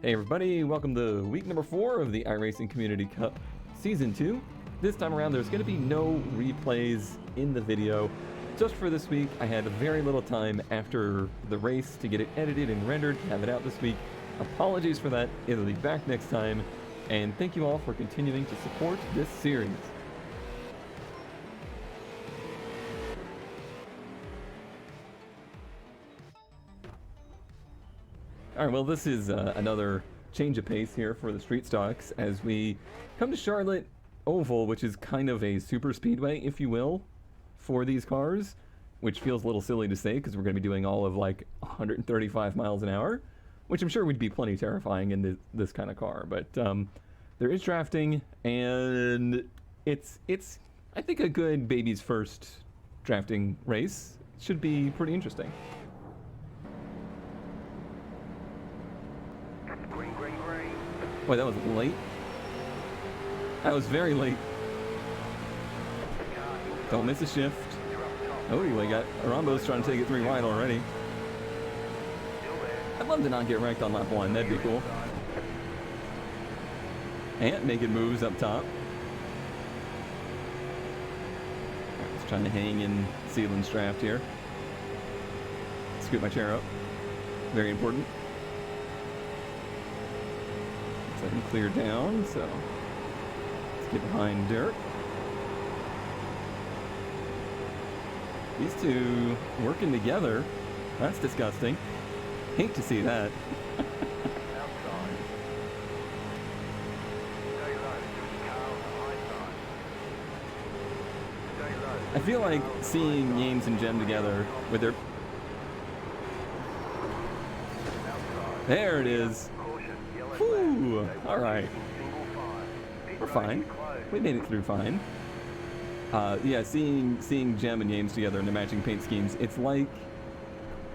Hey everybody, welcome to week number 4 of the iRacing Community Cup Season 2. This time around there's going to be no replays in the video. Just for this week, I had very little time after the race to get it edited and rendered, to have it out this week. Apologies for that, it'll be back next time, and thank you all for continuing to support this series. Alright, well this is another change of pace here for the street stocks as we come to Charlotte Oval, which is kind of a super speedway, if you will, for these cars, which feels a little silly to say because we're going to be doing all of like 135 miles an hour, which I'm sure would be plenty terrifying in this kind of car, but there is drafting, and it's I think a good baby's first drafting race. It should be pretty interesting. Boy, that was late. That was very late. Don't miss a shift. Oh, we got Arambo's trying to take it 3 wide already. I'd love to not get wrecked on lap 1. That'd be cool. Ant making moves up top. Just trying to hang in Sealand's draft here. Scoot my chair up. Very important. I can clear down, so let's get behind Derek. These two working together, that's disgusting. Hate to see that. I feel like seeing Yames and Jem together with their... There it is. Whew, alright. We're fine. We made it through fine. Yeah, seeing Jem and Yames together in the matching paint schemes, it's like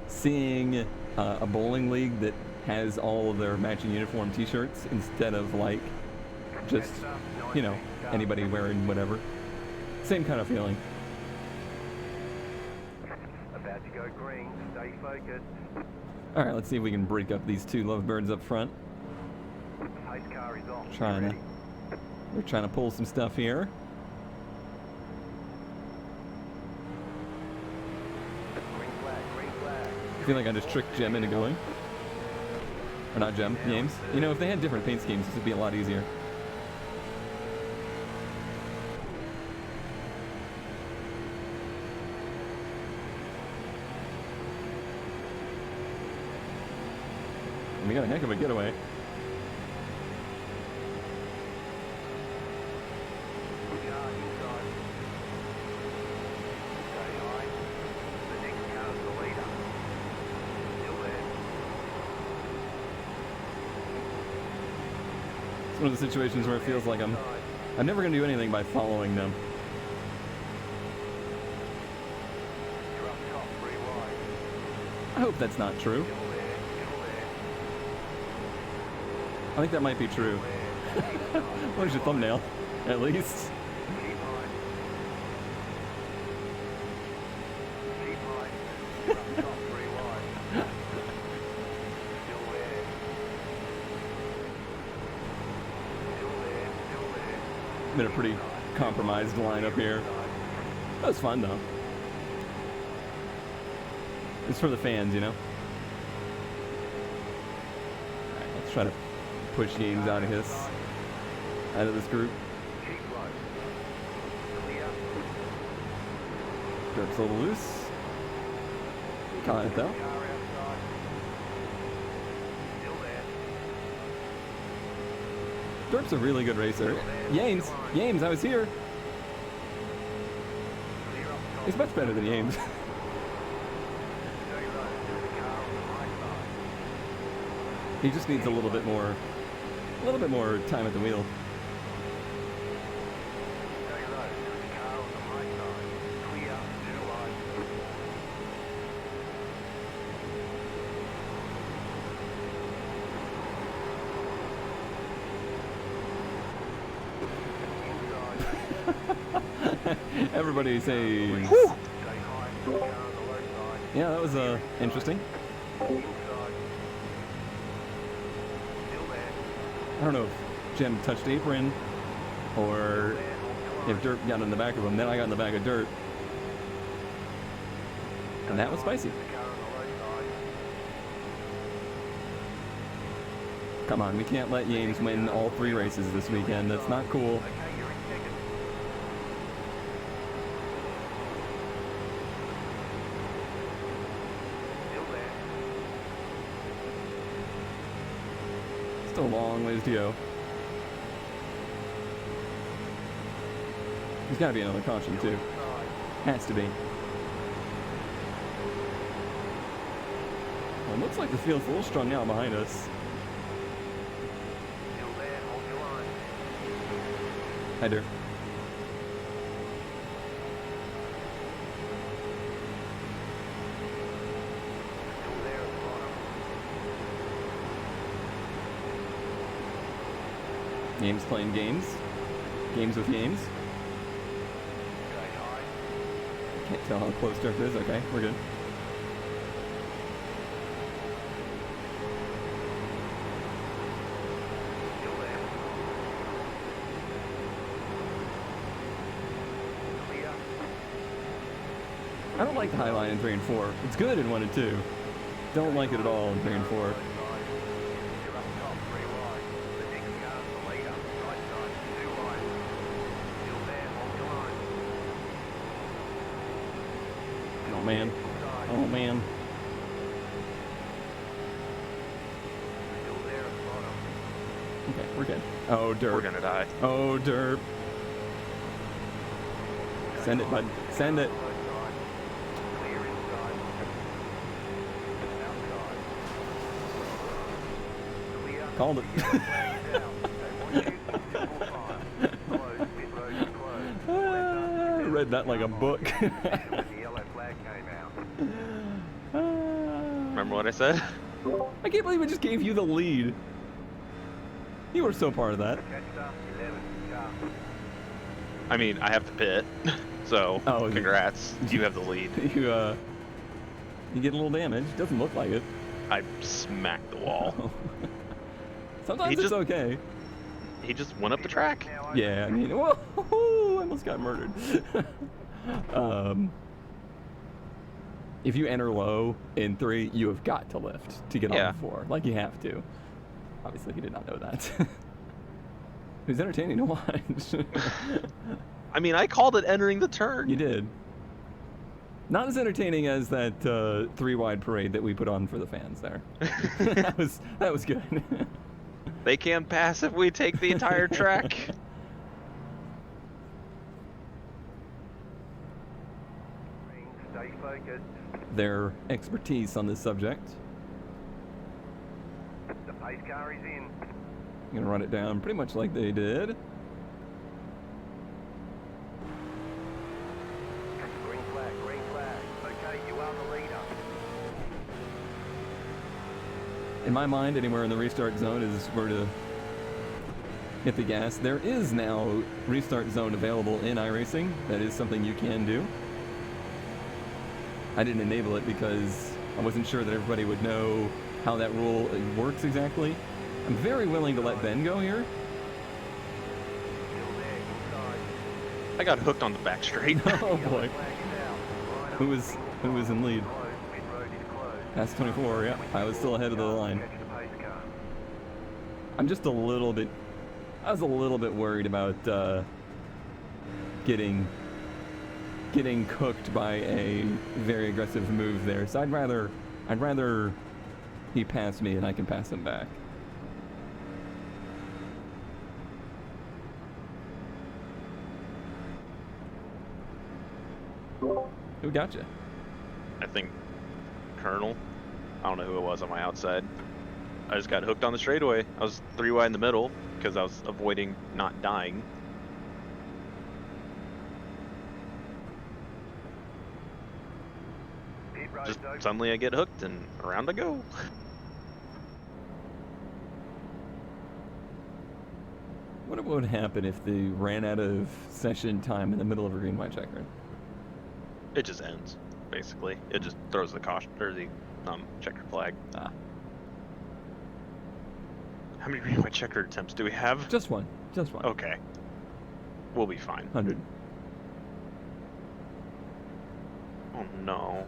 seeing a bowling league that has all of their matching uniform t-shirts instead of like just, you know, anybody wearing whatever. Same kind of feeling. About to go green, stay focused. Alright, let's see if we can break up these two lovebirds up front. We're trying to pull some stuff here. Green flag. I feel like I just tricked Jem into going. Or not Jem, Yames. You know, if they had different paint schemes, this would be a lot easier. We got a heck of a getaway. It's one of the situations where it feels like I'm never going to do anything by following them. I hope that's not true. I think that might be true. Where's your thumbnail? At least. Been a pretty compromised lineup here. That was fun though. It's for the fans, you know. Alright, let's try to push Yames out of this group. Dirk's a little loose. Caught it though. Dirk's a really good racer. Yames, I was here. He's much better than Yames. He just needs a little bit more time at the wheel. Everybody says. Yeah, that was interesting. I don't know if Jim touched apron or if dirt got in the back of him. Then I got in the back of dirt. And that was spicy. Come on, we can't let Yames win all 3 races this weekend. That's not cool. Okay, you're in second. Still there. Still a long ways to go. There's got to be another caution, too. Has to be. Well, it looks like the field's a little strung out behind us. Still there, hold your line. Hi, Dirt. Still there at the bottom. Yames playing games. Games with Yames. Okay, high. Can't tell how close Dirt is. Okay, we're good. Still there. Clear. I don't like the high line in 3 and 4. It's good in 1 and 2. Don't like it at all in 3 and 4. You're up top, 3 wide. The next car's the leader. Right side, 2 wide. Still there, hold your line. Oh man. Oh man. Still there at the bottom. Okay, we're good. Oh, Dirt. We're gonna die. Oh, Derp. Send it, bud. Send it. Right side. Clear inside. Outside. Clear. Called it. Flag down. They want you. Simple time. Closed. Pit road is closed. I read that like a book. The yellow flag came out. Remember what I said? I can't believe I just gave you the lead. You were so part of that. Catch up. 11. Car. I mean, I have to pit, so Oh, congrats. You have the lead. You get a little damage. Doesn't look like it. I smacked the wall. Sometimes He it's just- okay. He just went up the track. Now open. Yeah, I mean, whoa, I almost got murdered. If you enter low in 3, you have got to lift to get Yeah. on 4. Like, you have to. Obviously, he did not know that. It was entertaining to watch. I mean, I called it entering the turn. You did. Not as entertaining as that 3-wide parade that we put on for the fans there. that was good. They can't pass if we take the entire track. Stay focused. Their expertise on this subject. The pace car is in. I'm gonna run it down pretty much like they did. Green flag, green flag. Okay, you are the leader. In my mind, anywhere in the restart zone is where to hit the gas. There is now restart zone available in iRacing. That is something you can do. I didn't enable it because I wasn't sure that everybody would know how that rule works exactly. I'm very willing to let Ben go here. Still there, inside. I got hooked on the back straight. Oh boy. Flag is out. Line up, Who was single in lead? closed. Pit road is closed. That's 24, yeah. I was still ahead of the line. Catch the pace car. I'm just a little bit... I was a little bit worried about getting cooked by a very aggressive move there. So I'd rather he pass me and I can pass him back. Who got you? I think Colonel. I don't know who it was on my outside. I just got hooked on the straightaway. I was 3 wide in the middle because I was avoiding not dying. Pit road's Just open. suddenly I get hooked and around I go. What would happen if they ran out of session time in the middle of a green-white checker? It just ends, basically. It just throws the caution or the checkered flag. Ah. How many green white checker attempts do we have? Just one. Just one. Okay. We'll be fine. 100. Oh no.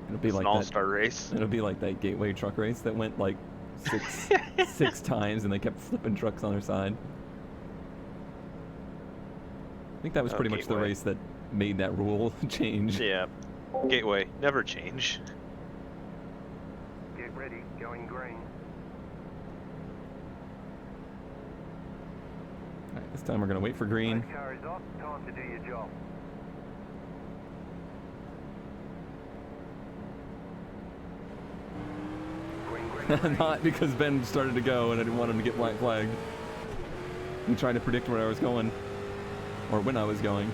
It'll be It's like an that. all-star race. It'll be like that gateway truck race that went like six times, and they kept flipping trucks on their side. I think that was pretty much the Gateway. race that made that rule change. Yeah. Gateway, never change. Get ready, going green. Alright, this time we're gonna wait for green. Race car is off, time to do your job. Green, green, green. Not because Ben started to go and I didn't want him to get black flagged. I'm trying to predict where I was going. Or when I was going.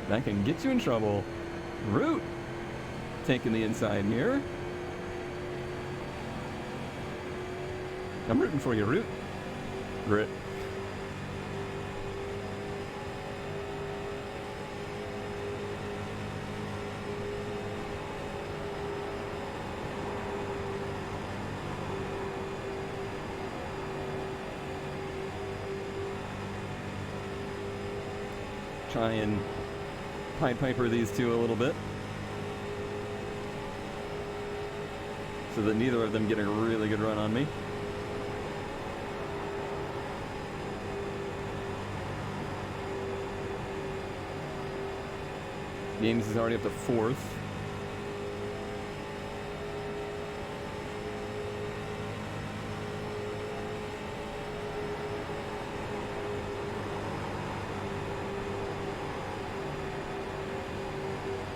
That can get you in trouble. Root! Taking the inside here. I'm rooting for you, Root. Grit. Try and Pied Piper these two a little bit, so that neither of them get a really good run on me. Games is already up to 4th.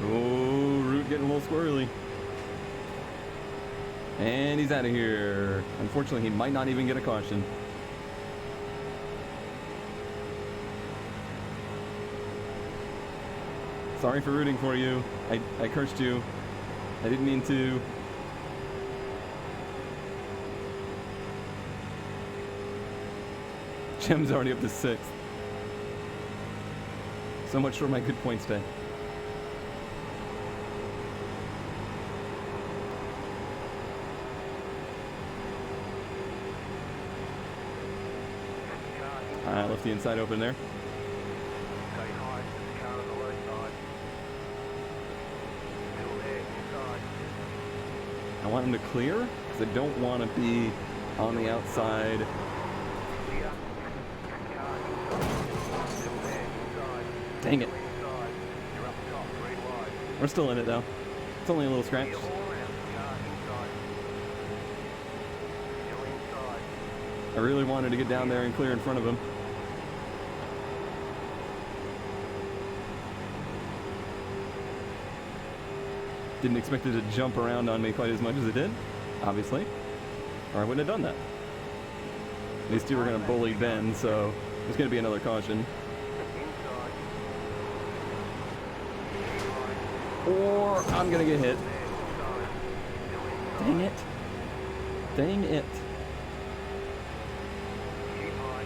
Oh, Root getting a little squirrely. And he's out of here. Unfortunately, he might not even get a caution. Sorry for rooting for you. I cursed you. I didn't mean to. Jim's already up to 6th. So much for my good points day. I left the inside open there. Stay high, there's a car on the low side. Still there, inside. I want him to clear because I don't want to be on the outside. Clear. Car inside. Still there, inside. Dang it. Still inside. You're up top, 3 wide. We're still in it though. It's only a little scratch. Clear all around. Car inside. Still inside. I really wanted to get down there and clear in front of him. Didn't expect it to jump around on me quite as much as it did, obviously. Or I wouldn't have done that. These two were going to bully Ben, so there's going to be another caution. Inside. Or I'm going to get hit. Inside. Still inside. Dang it. Dang it. Keep high.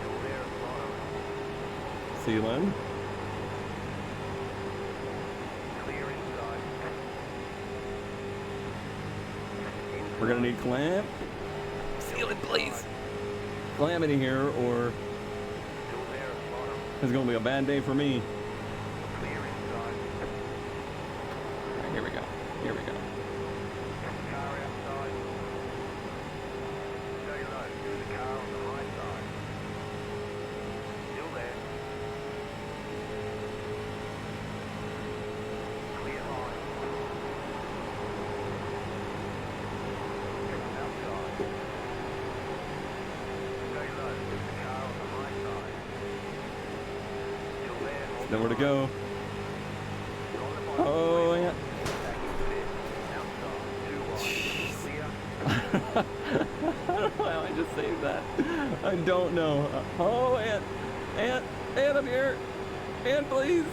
Still there at bottom. See you, Len. Clear inside. We're going to need clamp. Seal it, please. Clam it in here, or Still there at bottom. it's going to be a bad day for me. Clear inside. All right, here we go. Here we go. Car outside. Stay low. There's a car on the high side. Still there. Clear high. Outside. Stay low. There's a car on the high side. Still there. Hold Nowhere to the go. line. On the bottom. Oh, yeah. Back into fifth. Outside. 2 wide. Clear. I don't know how I just saved that. I don't know. Oh, Ant, I'm here. Ant, please.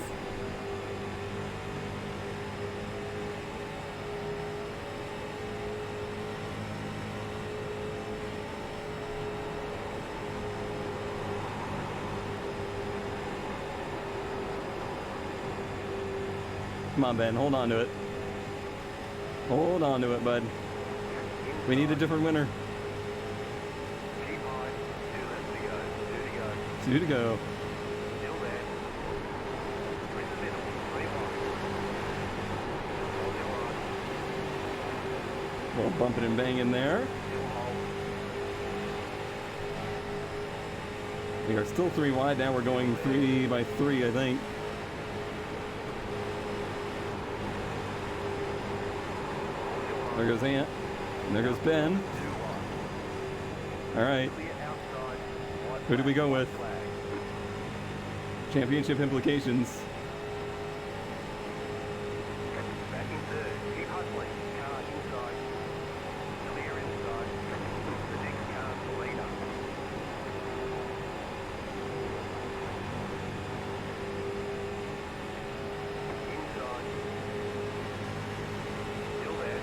Come on, Ben. Hold on to it. Hold on to it, bud. We need a different winner. Keep high. 2 left to go. 2 to go. 2 to go. Still there. 3 in the middle. 3 wide. Hold your line. Little bumping and banging there. Still hold. We are still 3 wide. Now we're going 3 by 3, I think. There goes Ant. And there goes Ben. 2 wide. All right. Clear outside. White Who do we flag, go white with? flag. Championship implications. Back in third. Keep hustling. Car inside. Clear inside. The next car's the leader. Inside. Still there.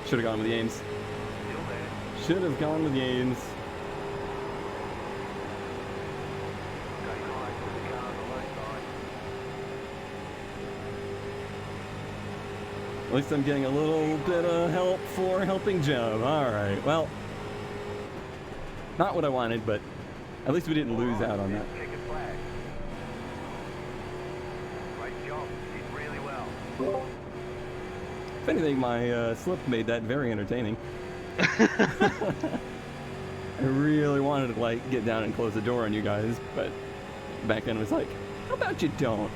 Should have gone with the Ames. Still there. Should have gone with the Ames. Stay high for the car on the low side. At least I'm getting a little bit of help for helping Jem. All right. Well, not what I wanted, but at least we didn't lose out on that. Checkered flag. Great job. Did really well. If anything, my slip made that very entertaining. I really wanted to like get down and close the door on you guys, but back end was like, how about you don't?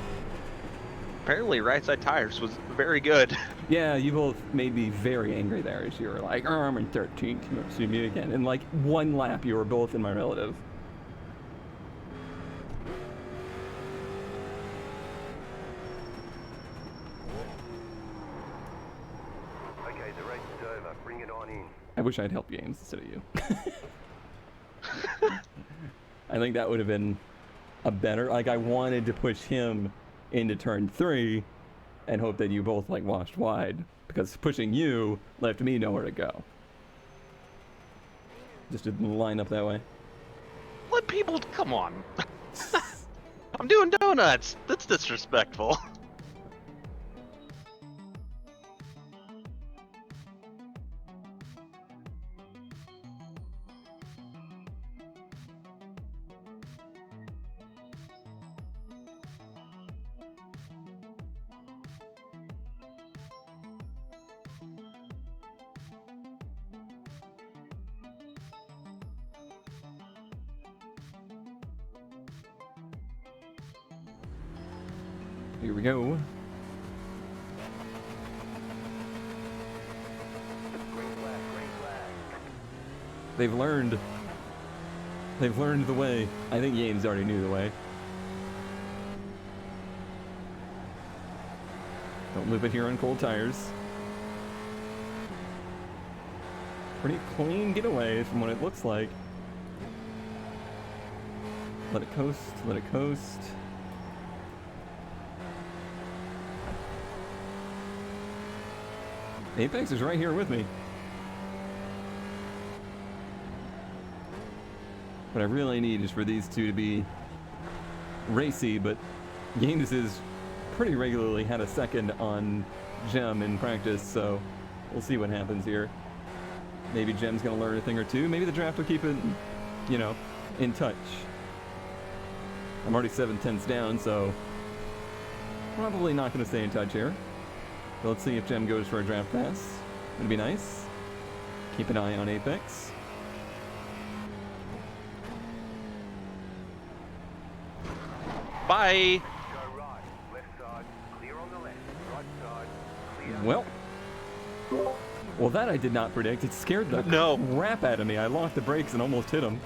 Apparently, right side tires was very good. Yeah, you both made me very angry there as you were like, oh, I'm in 13th, you won't see me again. In like 1 lap, you were both in my relative. Okay, the race is over. Bring it on in. I wish I'd helped James instead of you. I think that would have been a better, like I wanted to push him into turn 3 and hope that you both like washed wide, because pushing you left me nowhere to go. Just didn't line up that way. Let people, come on. I'm doing donuts. That's disrespectful. Here we go. Green flag, green flag. They've learned. They've learned the way. I think James already knew the way. Don't loop it here on cold tires. Pretty clean getaway from what it looks like. Let it coast, let it coast. Apex is right here with me. What I really need is for these two to be racy, but James has pretty regularly had a second on Gem in practice, so we'll see what happens here. Maybe Gem's gonna learn a thing or two. Maybe the draft will keep it, you know, in touch. I'm already 7/10ths down, so probably not gonna stay in touch here. But let's see if Gem goes for a draft pass. It'd be nice. Keep an eye on Apex. Bye. Go right, left side, clear on the left, right side, clear. Well, that I did not predict. It scared the No. crap out of me. I locked the brakes and almost hit him.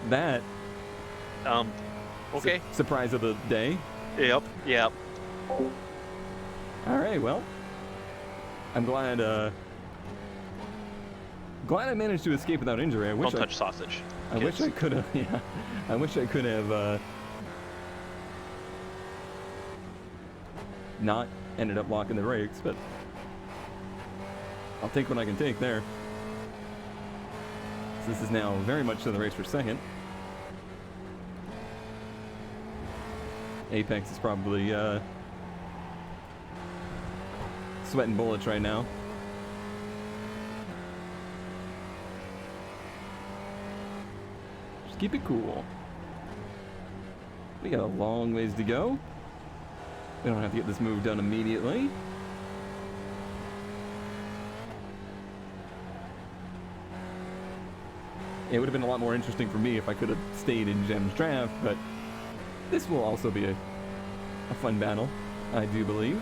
That Okay. surprise of the day. Yep. Yep. All right, well, I'm glad. Glad I managed to escape without injury. I wish Don't touch sausage. I wish I kids. could have. Yeah, I wish I could have not ended up locking the brakes, but I'll take what I can take there. So this is now very much to the race for second. Apex is probably sweating bullets right now. Just keep it cool. We got a long ways to go. We don't have to get this move done immediately. It would have been a lot more interesting for me if I could have stayed in Gem's draft, but this will also be a fun battle, I do believe.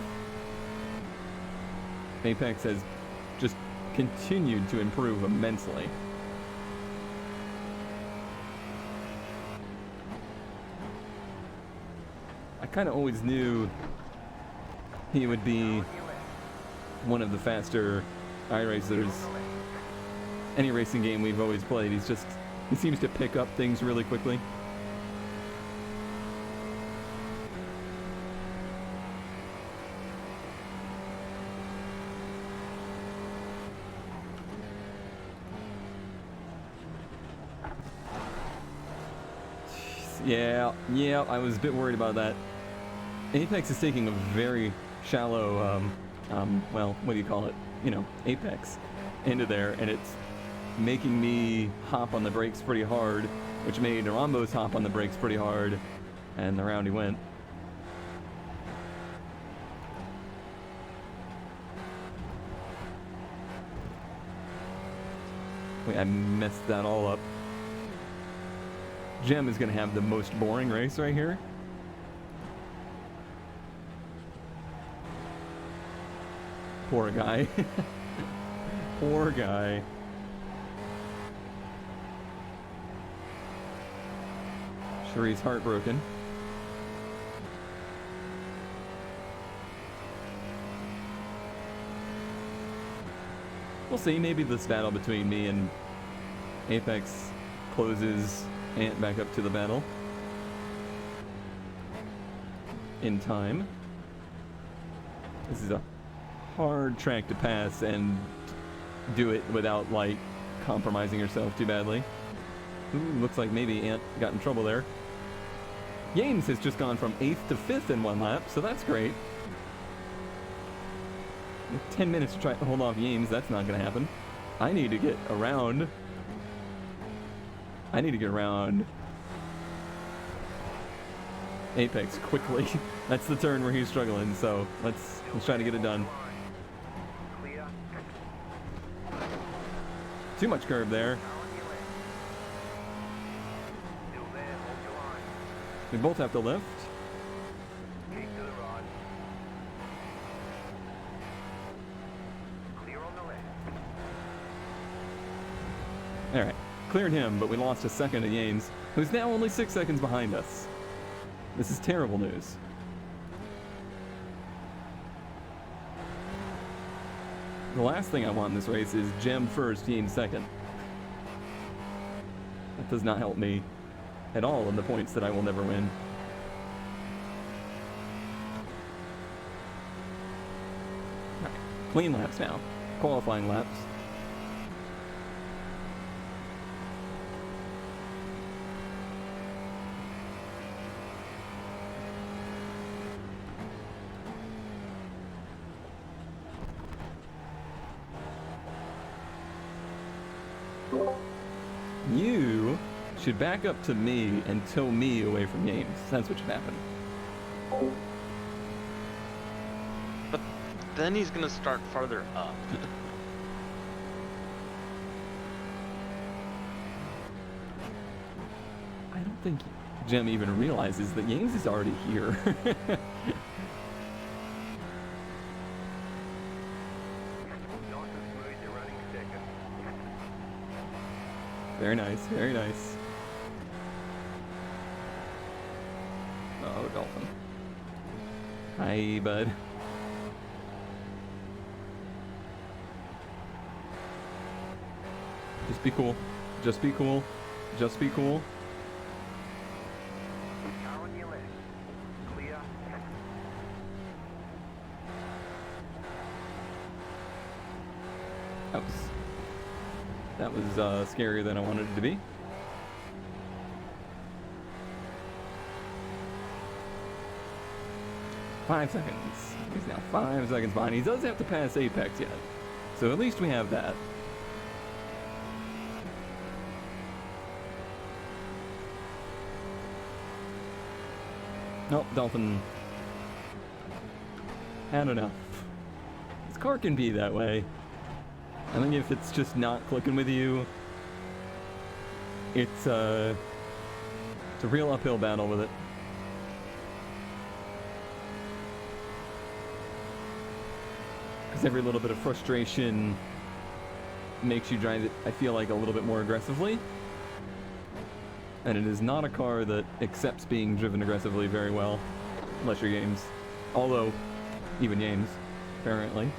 Apex has just continued to improve immensely. I kind of always knew he would be one of the faster iRacers. Any racing game we've always played, he seems to pick up things really quickly. Jeez, yeah, I was a bit worried about that. Apex is taking a very shallow, well, what do you call it? You know, Apex into there, and it's making me hop on the brakes pretty hard, which made Rambos hop on the brakes pretty hard, and the round he went. Wait, I messed that all up. Gem is going to have the most boring race right here. Poor guy. Poor guy. Sure, he's heartbroken. We'll see. Maybe this battle between me and Apex closes Ant back up to the battle in time. This is a hard track to pass and do it without, like, compromising yourself too badly. Ooh, looks like maybe Ant got in trouble there. Yames has just gone from 8th to 5th in one lap, so that's great. 10 minutes to try to hold off Yames, that's not going to happen. I need to get around. Apex quickly. That's the turn where he's struggling, so let's try to get it done. Clear. Too much curve there. Still there, hold your line. We both have to lift. Keep to the right. Clear on the left. Alright, cleared him, but we lost a second to Yames, who's now only 6 seconds behind us. This is terrible news. The last thing I want in this race is Gem first, Yames second. That does not help me at all in the points that I will never win. Right. Clean laps now. Qualifying laps. You should back up to me and tow me away from Yames. That's what should happen. But then he's gonna start farther up. I don't think Gem even realizes that Yames is already here. Nice and smooth, you're running second. Very nice, very nice. Oh, Dolphin. Hi, bud. Just be cool. Just be cool. Just be cool. Car on your left. Clear. That was scarier than I wanted it to be. 5 seconds. He's now 5 seconds behind. He does have to pass Apex yet. So at least we have that. Nope, Dolphin had enough. This car can be that way. I think if it's just not clicking with you, it's a real uphill battle with it. Because every little bit of frustration makes you drive it, I feel like, a little bit more aggressively. And it is not a car that accepts being driven aggressively very well, unless you're James. Although, even James, apparently.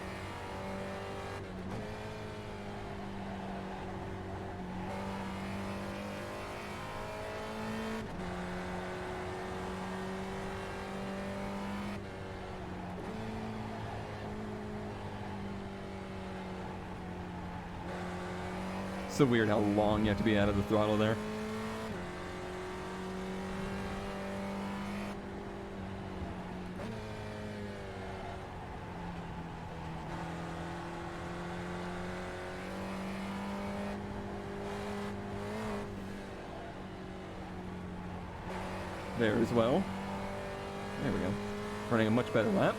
So weird how long you have to be out of the throttle there. There as well. There we go. Running a much better lap.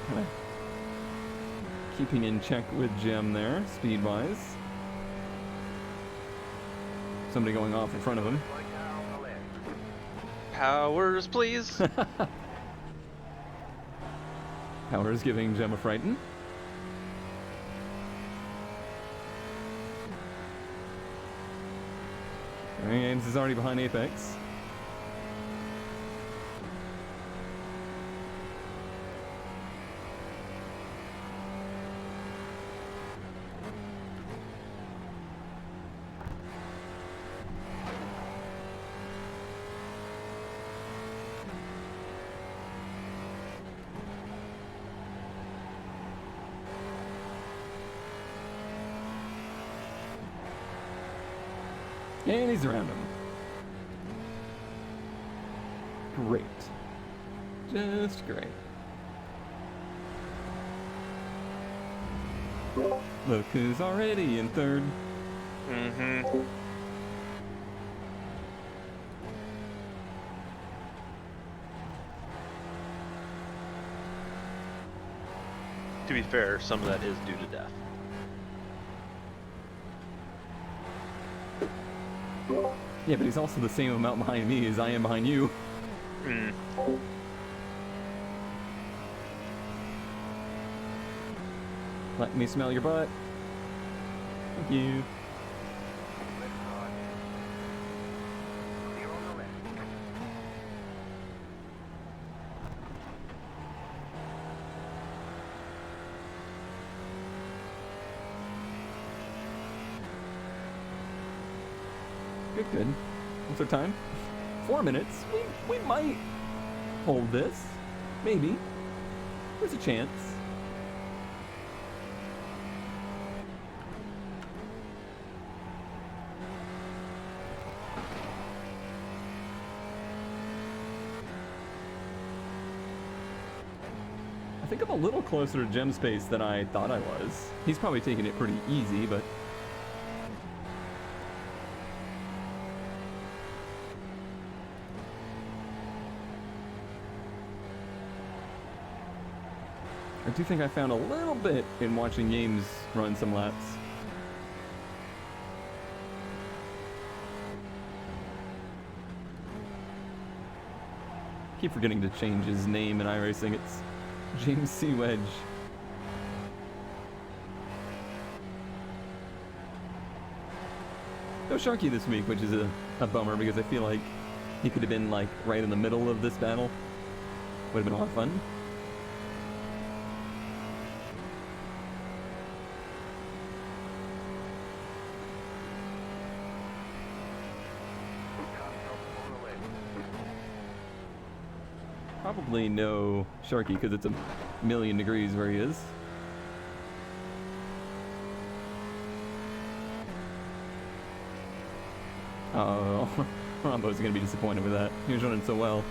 Kind of keeping in check with Jim there, speed-wise. Somebody going off in front of him. Powers, please. Powers giving Jim a frighten. James is already behind Apex. And he's around him. Great. Just great. Look who's already in third. Mm-hmm. To be fair, some of that is due to death. Yeah, but he's also the same amount behind me as I am behind you. Mm. Let me smell your butt. Thank you. Clear on the left. Good, good. What's our time? 4 minutes. We might hold this. Maybe. There's a chance. I think I'm a little closer to Gem's pace than I thought I was. He's probably taking it pretty easy, but... I do think I found a little bit in watching James run some laps. Keep forgetting to change his name in iRacing. It's James C. Wedge. No Sharky this week, which is a bummer because I feel like he could have been like right in the middle of this battle. Would have been a lot of fun. Probably no Sharky because it's a million degrees where he is. Oh, Rombo's gonna be disappointed with that. He was running so well.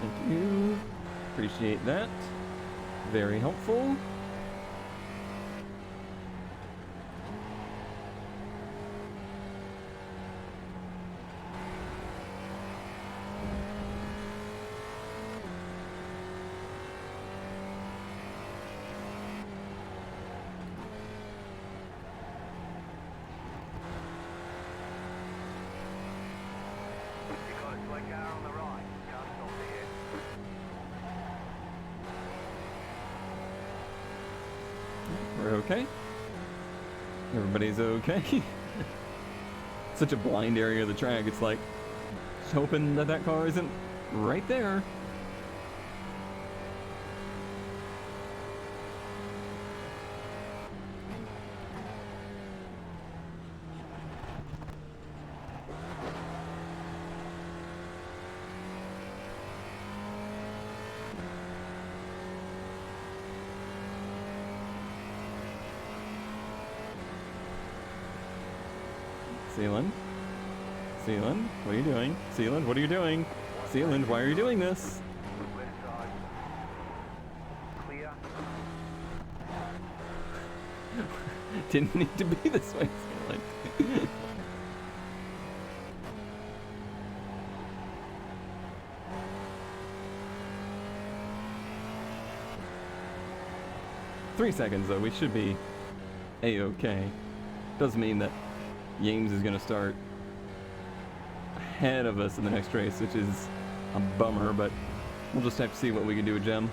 Thank you. Appreciate that. Very helpful. You got a swing car on the right. Can't stop here. We're okay. Everybody's okay. Such a blind area of the track. It's like just hoping that that car isn't right there. Sealand? Sealand, what are you doing? Sealand, what are you doing? Sealand, why are you doing this? Left side. Clear. Didn't need to be this way, Sealand. 3 seconds though, we should be a-okay. Does mean that Yames is going to start ahead of us in the next race, which is a bummer, but we'll just have to see what we can do with Gem.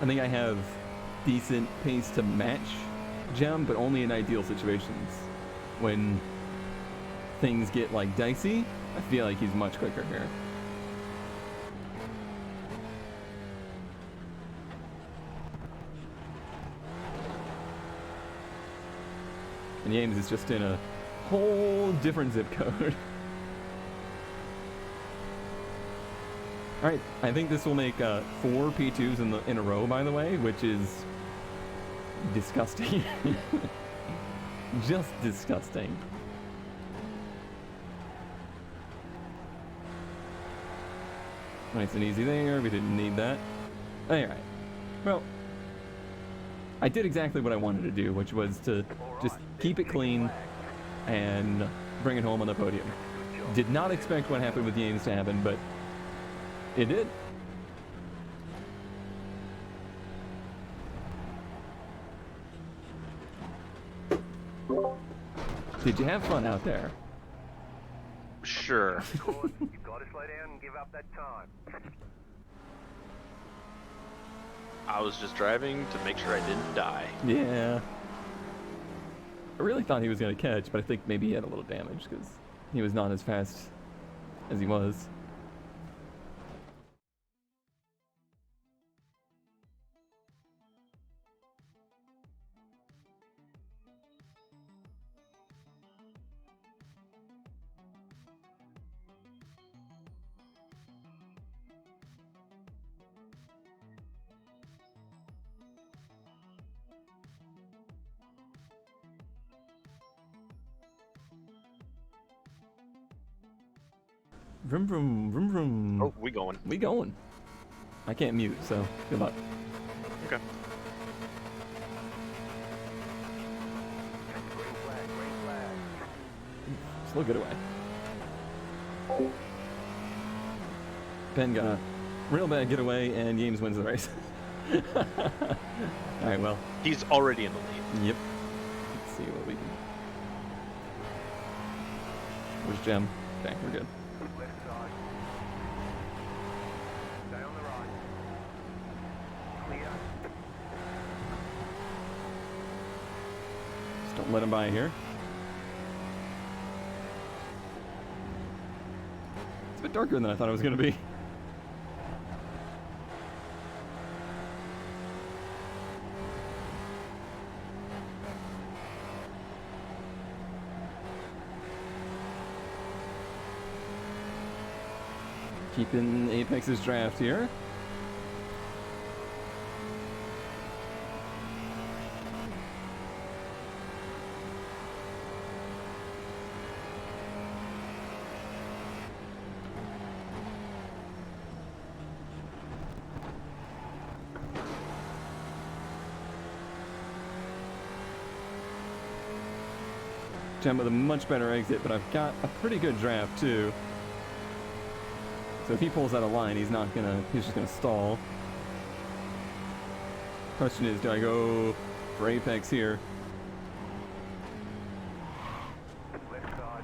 I think I have decent pace to match Gem, but only in ideal situations. When things get like dicey, I feel like he's much quicker here. And Yames is just in a whole different zip code. All right, I think this will make 4 P2s in a row, by the way, which is disgusting. Just disgusting. Nice and easy there. We didn't need that. All right. Well, I did exactly what I wanted to do, which was to just keep it clean and bring it home on the podium. Did not expect what happened with Yames to happen, but it did. Did you have fun out there? Sure. Of course, you've got to slow down and give up that time. I was just driving to make sure I didn't die. Yeah. I really thought he was going to catch, but I think maybe he had a little damage because he was not as fast as he was. Vroom vroom vroom vroom. Oh, we going. We going. I can't mute, so good luck. Okay. Green flag, green flag. Slow getaway. Ben got a real bad getaway, and Yames wins the race. Alright, well. He's already in the lead. Yep. Let's see what we can. Where's Gem? Okay, we're good. Left side. let him by here. It's a bit darker than I thought it was going to be. Keeping Apex's draft here. Gem with a much better exit, but I've got a pretty good draft too. So if he pulls out a line, he's just gonna stall. Question is, do I go for Apex here? Left side.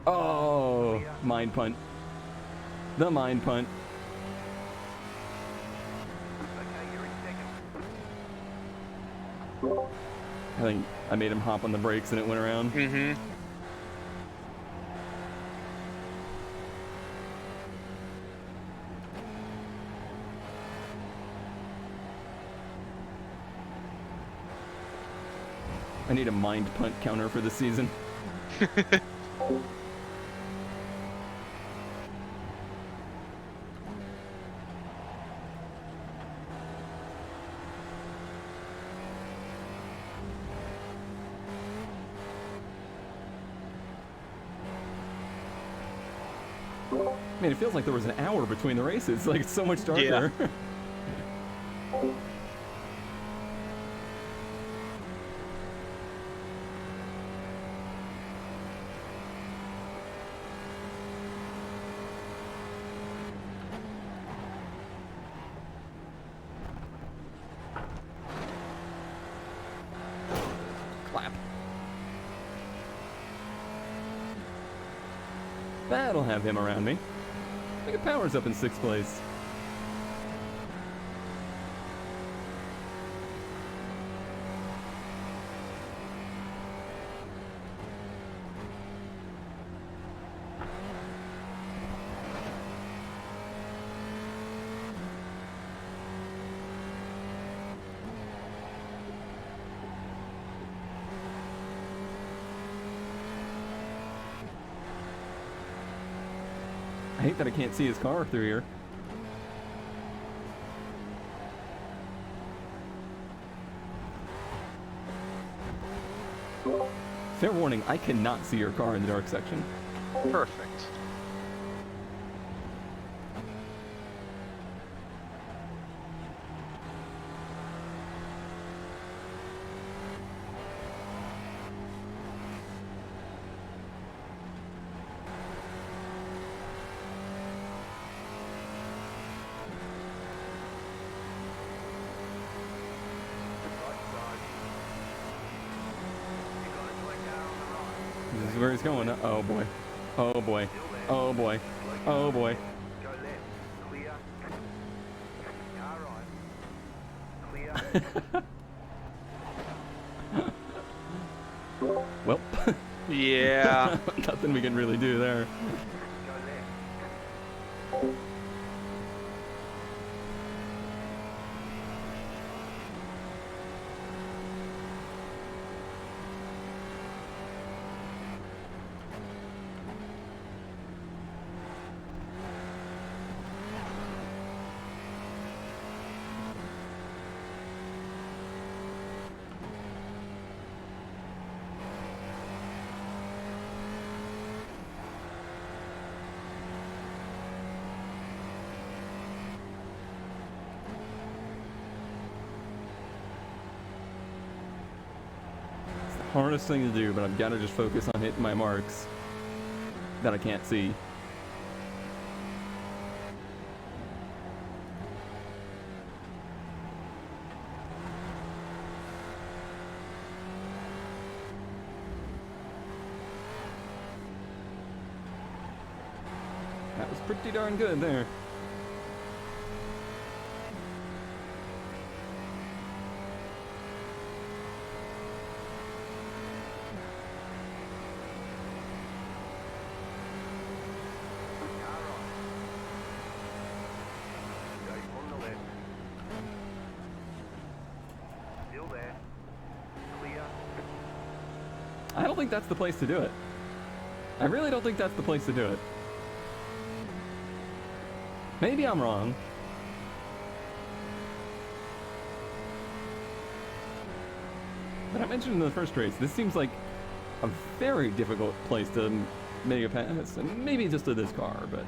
Oh, mind punt. The mind punt. Okay, you're in second. I think I made him hop on the brakes and it went around. Mm-hmm. I need a mind punt counter for this season. Man, it feels like there was an hour between the races. Like, it's so much darker. Yeah. Clap. That'll have him around me. Look at Powers up in 6th place. I hate that I can't see his car through here. Fair warning, I cannot see your car in the dark section. Perfect. Right side. You got a black car on the right. This is where he's going. Oh boy. Oh boy. Oh boy. Oh boy. Go left. Clear. Car right. Clear. Well, Yeah. nothing we can really do there. Go left. It's the hardest thing to do, but I've got to just focus on hitting my marks that I can't see. That was pretty darn good there. don't think that's the place to do it. I really don't think that's the place to do it. Maybe I'm wrong. But I mentioned in the first race, this seems like a very difficult place to make a pass. And maybe just to this car, but...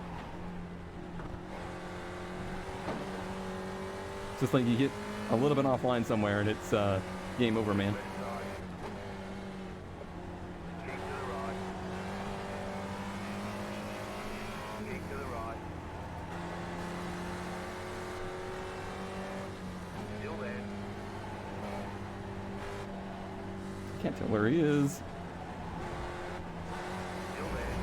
It's just like you get a little bit offline somewhere and it's game over, man. Keep to the right. Keep to the right. Still there. Can't tell where he is. Still there.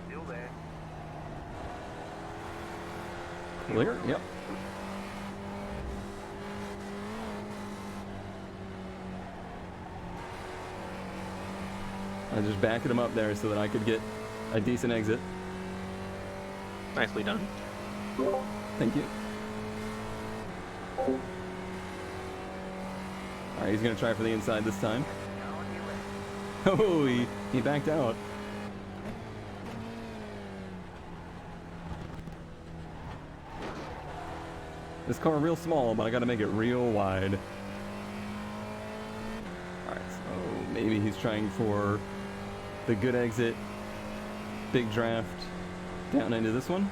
Still there. Clear? Yep. I just backed him up there so that I could get a decent exit. Nicely done. Thank you. Alright, he's gonna try for the inside this time. Now on your left. Oh, he backed out. This car real small, but I gotta make it real wide. Alright, so maybe he's trying for the good exit, big draft down into this one.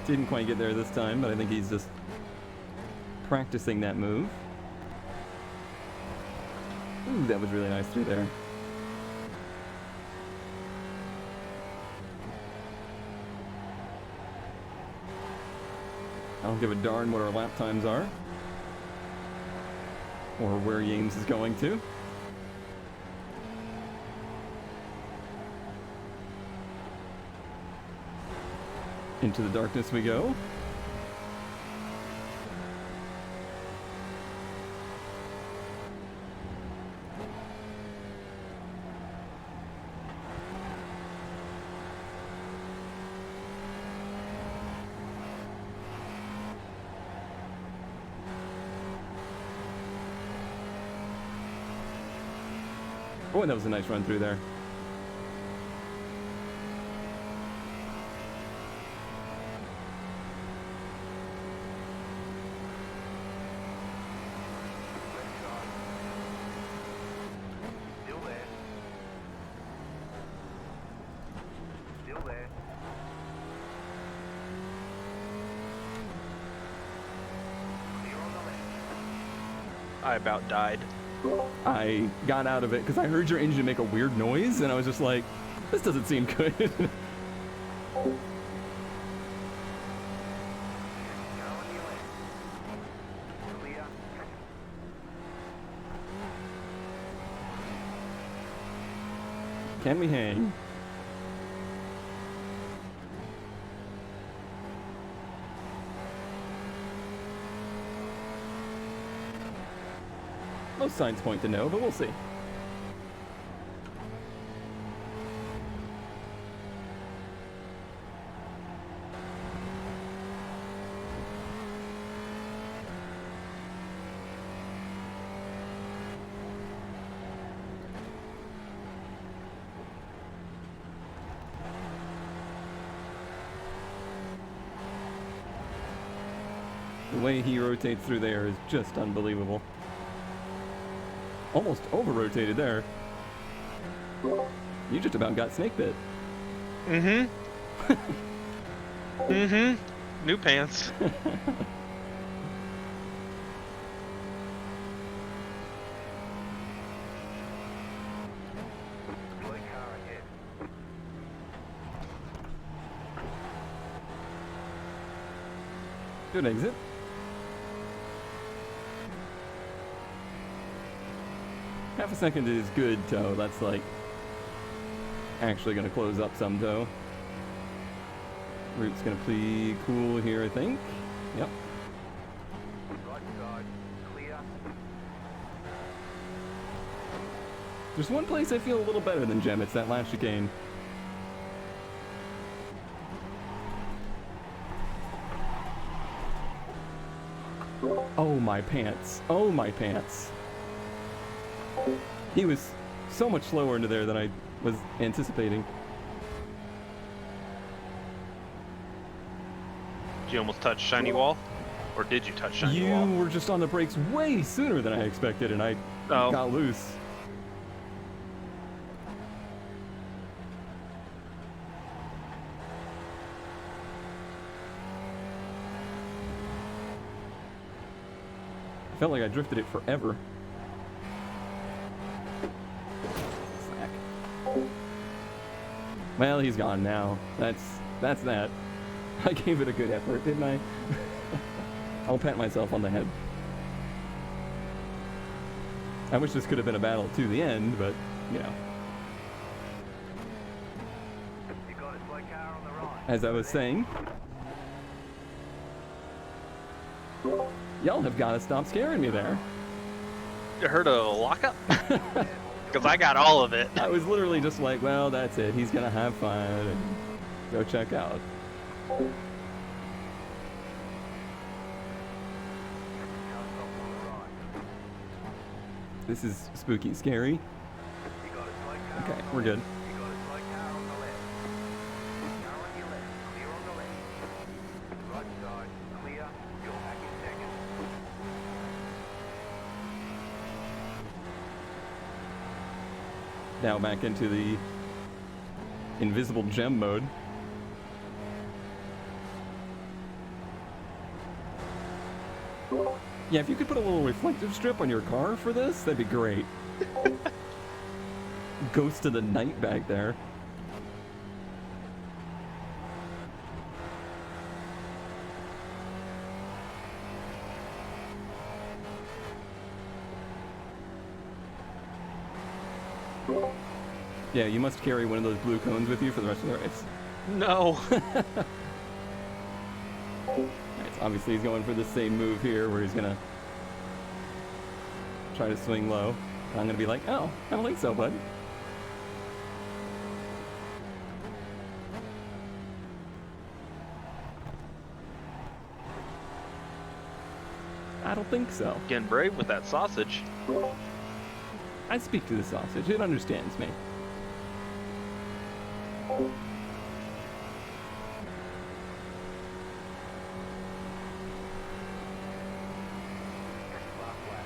Didn't quite get there this time, but I think he's just practicing that move. Ooh, that was really nice through there. I don't give a darn what our lap times are. Or where Yames is going to. Into the darkness we go. Boy, that was a nice run through there. Left side. Still there. Still there. Clear on the left. I about died. I got out of it because I heard your engine make a weird noise, and I was just like, this doesn't seem good. Now on your left. Clear. Can we hang? Most signs point to no, but we'll see. The way he rotates through there is just unbelievable. Almost over-rotated there. You just about got snake bit. Mm-hmm. Mm-hmm. New pants. Blue car ahead. Good exit. Half a second is good tow. That's like actually going to close up some tow. Route's going to be cool here, I think. Yep. Right side. Clear. There's one place I feel a little better than Jem. It's that last chicane. Oh my pants. Oh my pants. He was so much slower into there than I was anticipating. Did you almost touch shiny wall? Or did you touch shiny wall? You were just on the brakes way sooner than I expected, and I Oh. got loose. Felt like I drifted it forever. Slack. Well, he's gone now. That's that. I gave it a good effort, didn't I? I'll pat myself on the head. I wish this could have been a battle to the end, but, you know. You got a slow car on the right. As I was saying, y'all have got to stop scaring me there. You heard a lockup? Because I got all of it. I was literally just like, well, that's it. He's going to have fun and go check out. Car stop on the right. This is spooky, scary. You got a slow car Okay, on the we're good. left. You got a slow car on the left. Car on your left. Clear on the left. Right side. Clear. You're back in second. Now back into the invisible gem mode. Yeah, if you could put a little reflective strip on your car for this, that'd be great. Ghost of the night back there. Yeah, you must carry one of those blue cones with you for the rest of the race. No. Nice. Obviously, he's going for the same move here, where he's gonna try to swing low. I'm gonna be like, oh, I don't think so, bud. I don't think so. Getting brave with that sausage. I speak to the sausage. It understands me. Last lap.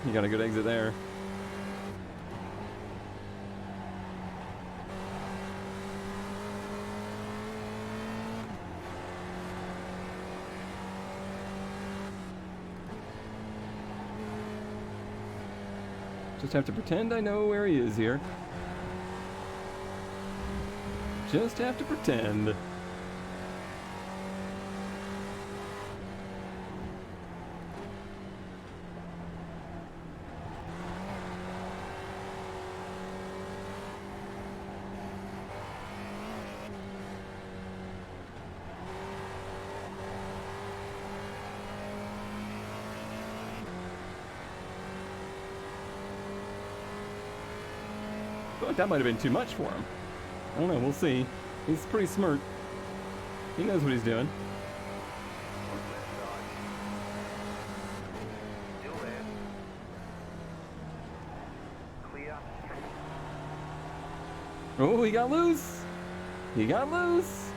You got a good exit there. Just have to pretend I know where he is here. Just have to pretend. I feel like that might have been too much for him. I don't know, we'll see. He's pretty smart. He knows what he's doing. Left side. Still there. Clear. Oh, he got loose! He got loose!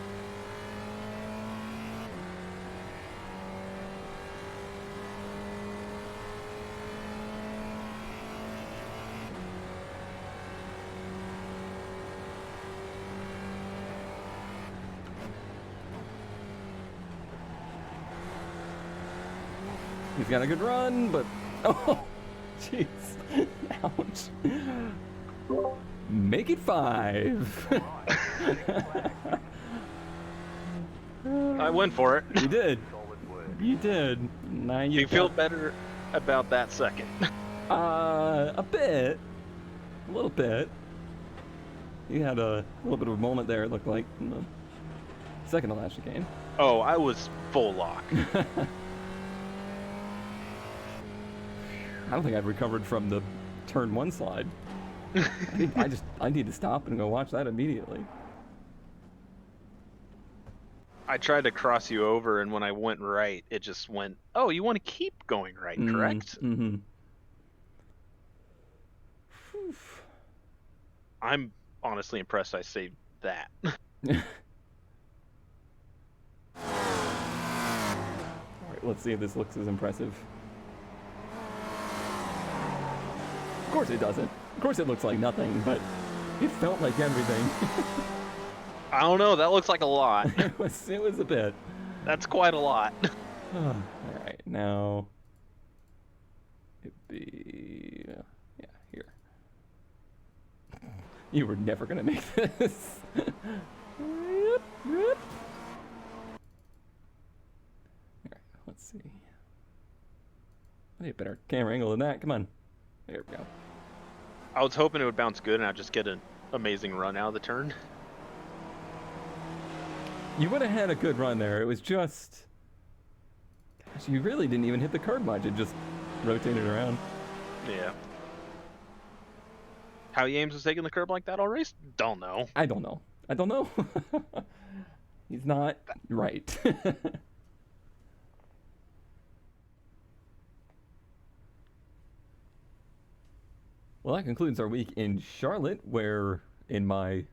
He's got a good run, but oh, jeez, ouch. Make it 5. I went for it. You did. Solid work. You did. Now Do you feel better about that second? a bit, a little bit. You had a little bit of a moment there. It looked like in the second to last chicane. Oh, I was full lock. I don't think I've recovered from the turn 1 slide. I need to stop and go watch that immediately. I tried to cross you over, and when I went right, it just went, oh, you want to keep going right, correct? Mm-hmm. I'm honestly impressed I saved that. Alright, let's see if this looks as impressive. Of course it doesn't. Of course it looks like nothing, but it felt like everything. I don't know, that looks like a lot. It was a bit. That's quite a lot. Alright, now it'd be yeah, here. You were never gonna make this. Alright, let's see. I need a better camera angle than that. Come on. There we go. I was hoping it would bounce good and I'd just get an amazing run out of the turn. You would have had a good run there. It was just... Gosh, you really didn't even hit the curb much. It just rotated around. Yeah. How Yames was taking the curb like that all race? Don't know. I don't know. He's not right. Well, that concludes our week in Charlotte, where in my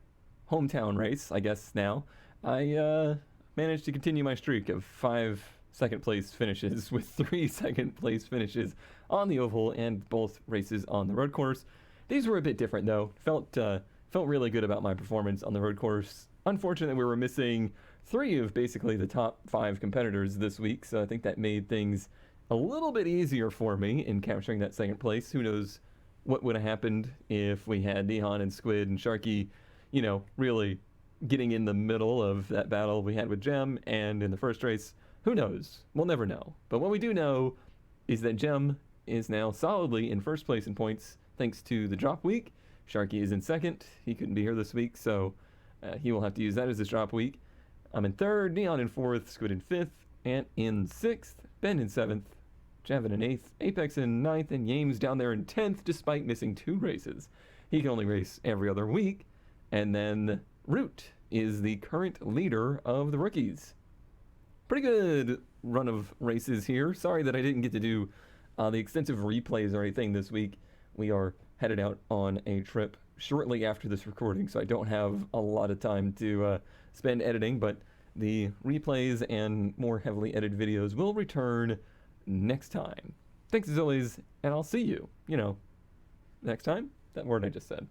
hometown race, I guess now, I managed to continue my streak of 5 second place finishes with 3 second place finishes on the oval and both races on the road course. These were a bit different though. Felt really good about my performance on the road course. Unfortunately, we were missing 3 of basically the top 5 competitors this week, so I think that made things a little bit easier for me in capturing that second place. Who knows what would have happened if we had Neon and Squid and Sharky, you know, really getting in the middle of that battle we had with Gem and in the first race. Who knows? We'll never know. But what we do know is that Gem is now solidly in first place in points thanks to the drop week. Sharky is in second. He couldn't be here this week, so he will have to use that as his drop week. I'm in third, Neon in fourth, Squid in fifth, Ant in sixth, Ben in seventh, Javin in 8th, Apex in 9th, and Yames down there in 10th despite missing 2 races. He can only race every other week. And then Root is the current leader of the rookies. Pretty good run of races here. Sorry that I didn't get to do the extensive replays or anything this week. We are headed out on a trip shortly after this recording, so I don't have a lot of time to spend editing, but the replays and more heavily edited videos will return next time. Thanks as always, and I'll see you, next time. That word I just said.